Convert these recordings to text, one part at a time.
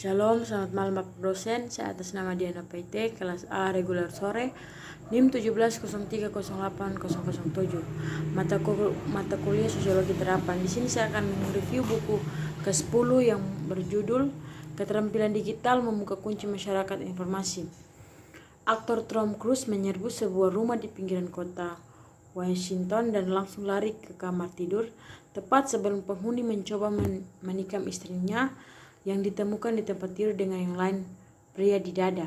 Shalom, selamat malam Bapak dosen. Saya atas nama Diana PT, kelas A reguler sore, NIM 1703080007. Mata kuliah Sosiologi Terapan. Di sini saya akan mereview buku ke-10 yang berjudul Keterampilan Digital Membuka Kunci Masyarakat Informasi. Aktor Tom Cruise menyerbu sebuah rumah di pinggiran kota Washington dan langsung lari ke kamar tidur tepat sebelum penghuni mencoba menikam istrinya yang ditemukan di tempat tidur dengan yang lain pria di dada.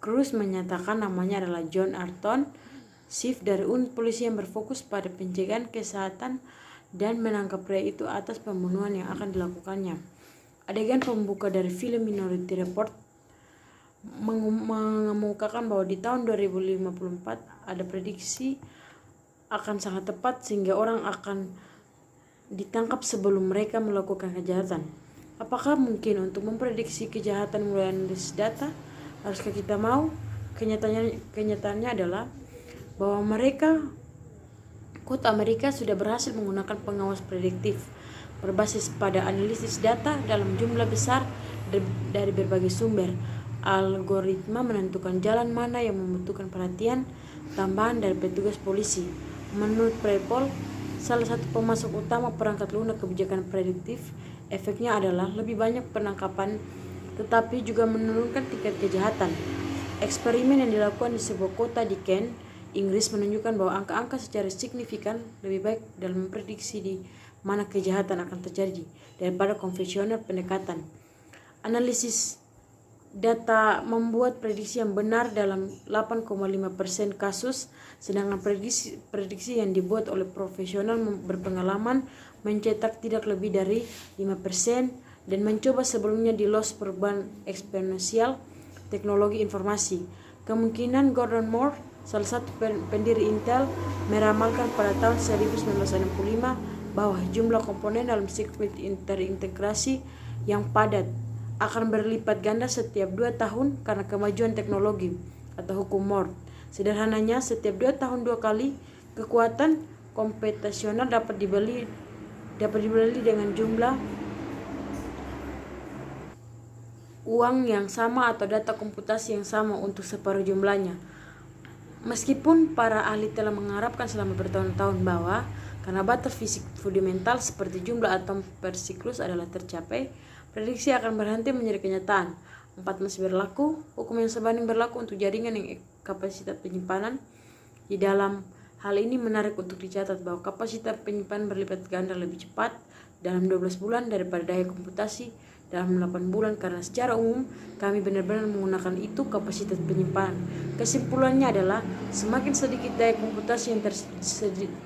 Cruise menyatakan namanya adalah John Arton, chief dari unit polisi yang berfokus pada pencegahan kesehatan dan menangkap pria itu atas pembunuhan yang akan dilakukannya. Adegan pembuka dari film Minority Report mengemukakan bahwa di tahun 2054 ada prediksi akan sangat tepat sehingga orang akan ditangkap sebelum mereka melakukan kejahatan. Apakah mungkin untuk memprediksi kejahatan mulai analisis data? Haruskah kita mau? Kenyataannya adalah bahwa Kota Amerika sudah berhasil menggunakan pengawas prediktif berbasis pada analisis data dalam jumlah besar dari berbagai sumber. Algoritma menentukan jalan mana yang membutuhkan perhatian tambahan dari petugas polisi. Menurut Prepol, salah satu pemasok utama perangkat lunak kebijakan prediktif, efeknya adalah lebih banyak penangkapan tetapi juga menurunkan tingkat kejahatan. Eksperimen yang dilakukan di sebuah kota di Kent, Inggris menunjukkan bahwa angka-angka secara signifikan lebih baik dalam memprediksi di mana kejahatan akan terjadi daripada konvensional pendekatan. Analisis data membuat prediksi yang benar dalam 8,5% kasus, sedangkan prediksi yang dibuat oleh profesional berpengalaman mencetak tidak lebih dari 5% dan mencoba sebelumnya di loss perubahan eksponensial teknologi informasi. Kemungkinan Gordon Moore, salah satu pendiri Intel, meramalkan pada tahun 1965 bahwa jumlah komponen dalam sirkuit terintegrasi yang padat akan berlipat ganda setiap 2 tahun karena kemajuan teknologi atau hukum Moore. Sederhananya, setiap 2 tahun 2 kali kekuatan komputasional dapat dibeli dengan jumlah uang yang sama atau data komputasi yang sama untuk separuh jumlahnya. Meskipun para ahli telah mengharapkan selama bertahun-tahun bahwa karena batas fisik fundamental seperti jumlah atom per siklus adalah tercapai, prediksi akan berhenti menjadi kenyataan. 4 masih berlaku. Hukum yang sebanding berlaku untuk jaringan yang kapasitas penyimpanan. Di dalam hal ini menarik untuk dicatat bahwa kapasitas penyimpanan berlipat ganda lebih cepat dalam 12 bulan daripada daya komputasi dalam 8 bulan karena secara umum kami benar-benar menggunakan itu kapasitas penyimpanan. Kesimpulannya adalah semakin sedikit daya komputasi yang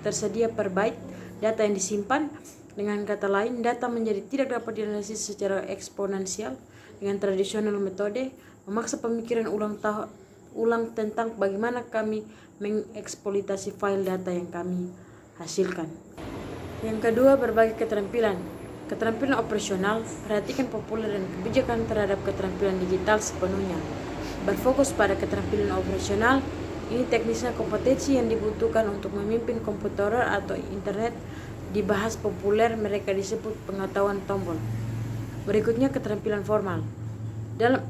tersedia per byte data yang disimpan. Dengan kata lain, data menjadi tidak dapat dianalisis secara eksponensial dengan tradisional metode, memaksa pemikiran ulang tentang bagaimana kami mengeksploitasi file data yang kami hasilkan. Yang kedua, berbagai keterampilan. Keterampilan operasional, perhatikan populer dan kebijakan terhadap keterampilan digital sepenuhnya. Berfokus pada keterampilan operasional, ini teknisnya kompetensi yang dibutuhkan untuk memimpin komputer atau internet. Dibahas populer, mereka disebut pengetahuan tombol. Berikutnya keterampilan formal. Dalam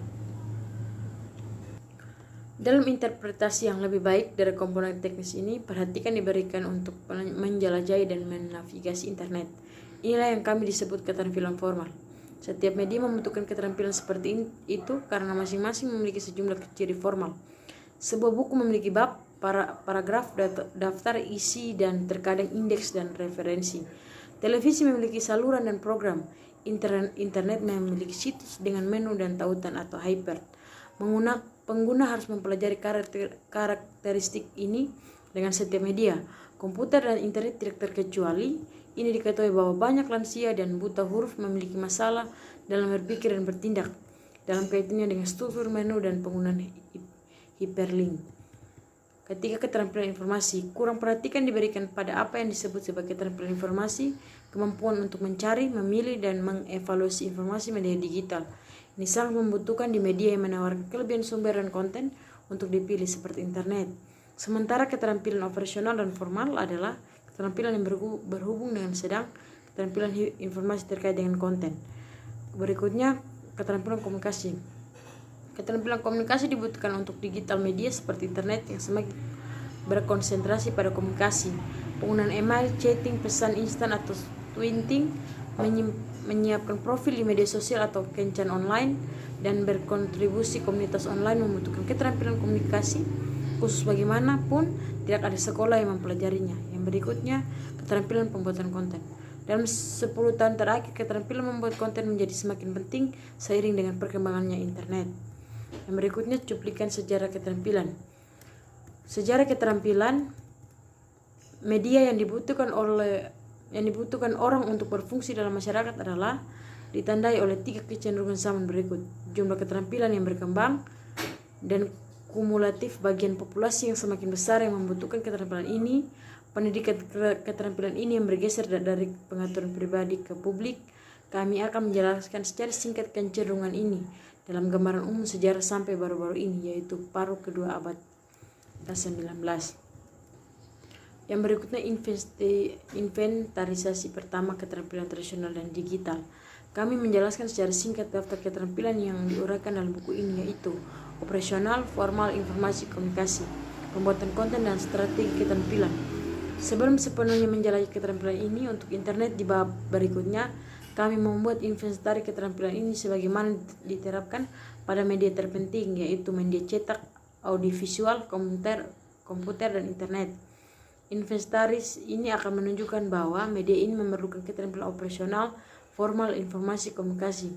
interpretasi yang lebih baik dari komponen teknis ini, perhatikan diberikan untuk menjelajahi dan menavigasi internet. Inilah yang kami disebut keterampilan formal. Setiap media membutuhkan keterampilan seperti itu karena masing-masing memiliki sejumlah ciri formal. Sebuah buku memiliki bab, paragraf, daftar isi, dan terkadang indeks dan referensi. Televisi memiliki saluran dan program. Internet memiliki situs dengan menu dan tautan atau hyper. Pengguna harus mempelajari karakteristik ini dengan setiap media. Komputer dan internet tidak terkecuali. Ini diketahui bahwa banyak lansia dan buta huruf memiliki masalah dalam berpikir dan bertindak dalam kaitannya dengan struktur menu dan penggunaan hyperlink. Ketika keterampilan informasi, kurang perhatikan diberikan pada apa yang disebut sebagai keterampilan informasi, kemampuan untuk mencari, memilih, dan mengevaluasi informasi media digital. Ini sangat membutuhkan di media yang menawarkan kelebihan sumber dan konten untuk dipilih seperti internet. Sementara keterampilan operasional dan formal adalah keterampilan yang berhubung dengan sedang keterampilan informasi terkait dengan konten. Berikutnya, keterampilan komunikasi. Keterampilan komunikasi dibutuhkan untuk digital media seperti internet yang semakin berkonsentrasi pada komunikasi. Penggunaan email, chatting, pesan instan atau tweeting, menyiapkan profil di media sosial atau kencan online, dan berkontribusi komunitas online membutuhkan keterampilan komunikasi khusus bagaimanapun tidak ada sekolah yang mempelajarinya. Yang berikutnya, keterampilan pembuatan konten. Dalam 10 tahun terakhir, keterampilan membuat konten menjadi semakin penting seiring dengan perkembangannya internet. Yang berikutnya, cuplikan sejarah keterampilan. Sejarah keterampilan media yang dibutuhkan orang untuk berfungsi dalam masyarakat adalah ditandai oleh 3 kecenderungan zaman berikut: jumlah keterampilan yang berkembang dan kumulatif bagian populasi yang semakin besar yang membutuhkan keterampilan ini. Pendidikan keterampilan ini yang bergeser dari pengaturan pribadi ke publik. Kami akan menjelaskan secara singkat kecenderungan ini dalam gambaran umum sejarah sampai baru-baru ini, yaitu paruh kedua abad ke-19. Yang berikutnya, inventarisasi pertama keterampilan tradisional dan digital. Kami menjelaskan secara singkat daftar keterampilan yang diuraikan dalam buku ini, yaitu operasional, formal, informasi, komunikasi, pembuatan konten, dan strategi keterampilan. Sebelum sepenuhnya menjelajahi keterampilan ini untuk internet di bab berikutnya, kami membuat inventaris keterampilan ini sebagaimana diterapkan pada media terpenting, yaitu media cetak, audiovisual, komputer, dan internet. Inventaris ini akan menunjukkan bahwa media ini memerlukan keterampilan operasional, formal, informasi, komunikasi,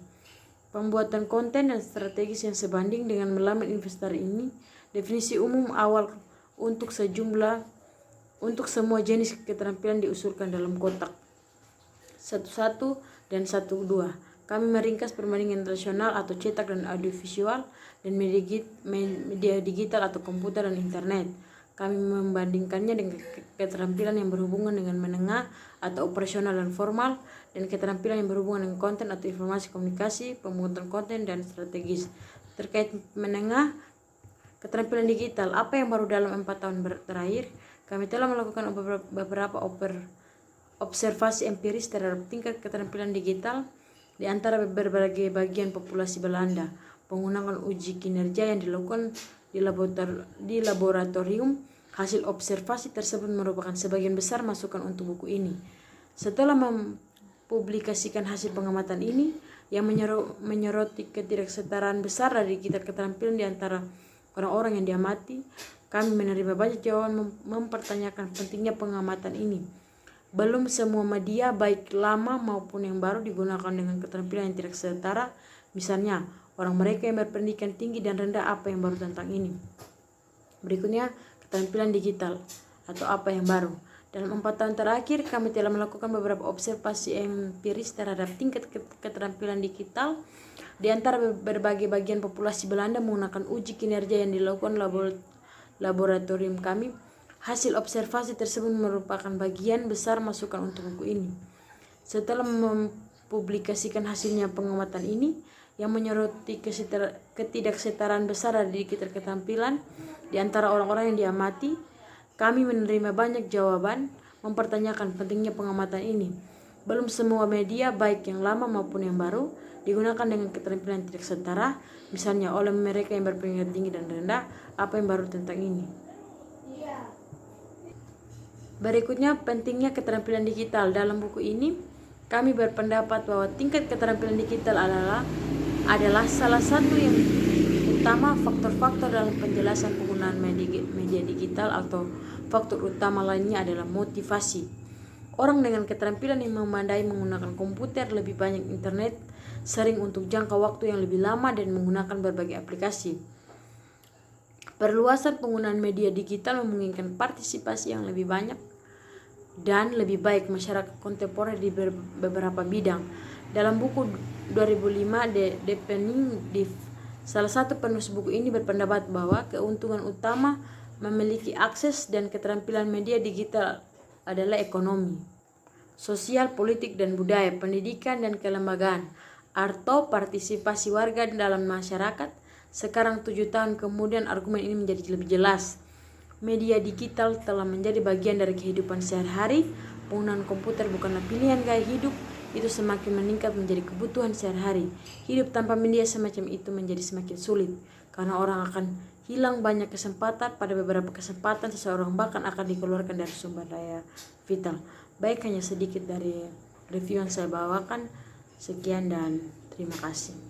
pembuatan konten, dan strategis yang sebanding dengan melaman inventaris ini. Definisi umum awal untuk semua jenis keterampilan diusulkan dalam kotak 1.1 dan 1.2. Kami meringkas perbandingan tradisional atau cetak dan audiovisual dan media digital atau komputer dan internet. Kami membandingkannya dengan keterampilan yang berhubungan dengan menengah atau operasional dan formal, dan keterampilan yang berhubungan dengan konten atau informasi, komunikasi, pembuatan konten, dan strategis. Terkait menengah, keterampilan digital, apa yang baru dalam 4 tahun terakhir? Kami telah melakukan beberapa observasi empiris terhadap tingkat keterampilan digital di antara berbagai bagian populasi Belanda. Penggunaan uji kinerja yang dilakukan di laboratorium. Hasil observasi tersebut merupakan sebagian besar masukan untuk buku ini. Setelah mempublikasikan hasil pengamatan ini yang menyoroti ketidaksetaraan besar dari tingkat keterampilan di antara orang-orang yang diamati, kami menerima banyak jawaban mempertanyakan pentingnya pengamatan ini. Belum semua media, baik lama maupun yang baru, digunakan dengan keterampilan yang tidak setara. Misalnya, orang mereka yang berpendidikan tinggi dan rendah, apa yang baru tentang ini? Berikutnya, keterampilan digital atau apa yang baru. Dalam 4 tahun terakhir, kami telah melakukan beberapa observasi empiris terhadap tingkat keterampilan digital di antara berbagai bagian populasi Belanda menggunakan uji kinerja yang dilakukan laboratorium kami. Hasil observasi tersebut merupakan bagian besar masukan untuk buku ini. Setelah mempublikasikan hasilnya pengamatan ini yang menyoroti ketidaksetaraan besar dari keterampilan di antara orang-orang yang diamati, kami menerima banyak jawaban mempertanyakan pentingnya pengamatan ini. Belum semua media, baik yang lama maupun yang baru, digunakan dengan keterampilan tidak setara. Misalnya, oleh mereka yang berpendidikan tinggi dan rendah, apa yang baru tentang ini? Berikutnya, pentingnya keterampilan digital. Dalam buku ini, kami berpendapat bahwa tingkat keterampilan digital adalah salah satu yang utama faktor-faktor dalam penjelasan penggunaan media digital, atau faktor utama lainnya adalah motivasi. Orang dengan keterampilan yang memadai menggunakan komputer, lebih banyak internet, sering untuk jangka waktu yang lebih lama, dan menggunakan berbagai aplikasi. Perluasan penggunaan media digital memungkinkan partisipasi yang lebih banyak dan lebih baik masyarakat kontemporer di beberapa bidang. Dalam buku 2005 Deepening Div, salah satu penulis buku ini berpendapat bahwa keuntungan utama memiliki akses dan keterampilan media digital adalah ekonomi, sosial, politik, dan budaya, pendidikan, dan kelembagaan, atau partisipasi warga dalam masyarakat. Sekarang 7 tahun kemudian, argumen ini menjadi lebih jelas. Media digital telah menjadi bagian dari kehidupan sehari-hari. Penggunaan komputer bukanlah pilihan gaya hidup itu semakin meningkat menjadi kebutuhan sehari-hari. Hidup tanpa media semacam itu menjadi semakin sulit, karena orang akan hilang banyak kesempatan. Pada beberapa kesempatan, seseorang bahkan akan dikeluarkan dari sumber daya vital. Baik, hanya sedikit dari review yang saya bawakan. Sekian dan terima kasih.